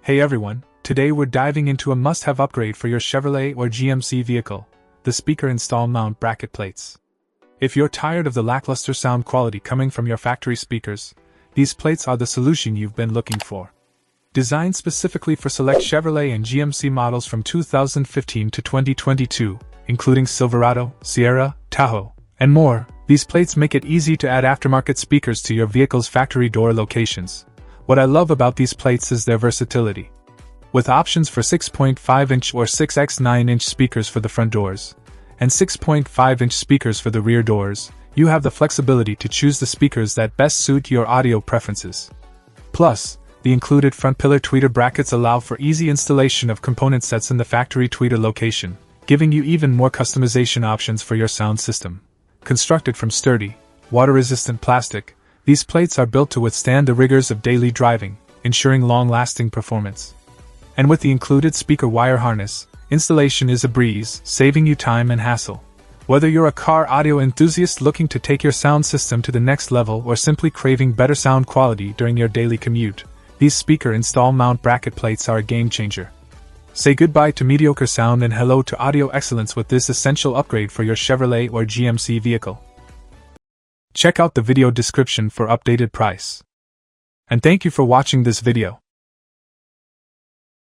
Hey everyone, today we're diving into a must-have upgrade for your Chevrolet or GMC vehicle, the speaker install mount bracket plates. If you're tired of the lackluster sound quality coming from your factory speakers, these plates are the solution you've been looking for. Designed specifically for select Chevrolet and GMC models from 2015 to 2022, including Silverado, Sierra, Tahoe, and more, these plates make it easy to add aftermarket speakers to your vehicle's factory door locations. What I love about these plates is their versatility. With options for 6.5-inch or 6x9-inch speakers for the front doors, and 6.5-inch speakers for the rear doors, you have the flexibility to choose the speakers that best suit your audio preferences. Plus, the included front pillar tweeter brackets allow for easy installation of component sets in the factory tweeter location, giving you even more customization options for your sound system. Constructed from sturdy, water-resistant plastic, these plates are built to withstand the rigors of daily driving, ensuring long-lasting performance. And with the included speaker wire harness, installation is a breeze, saving you time and hassle. Whether you're a car audio enthusiast looking to take your sound system to the next level or simply craving better sound quality during your daily commute, these speaker install mount bracket plates are a game changer. Say goodbye to mediocre sound and hello to audio excellence with this essential upgrade for your Chevrolet or GMC vehicle. Check out the video description for updated price. And thank you for watching this video.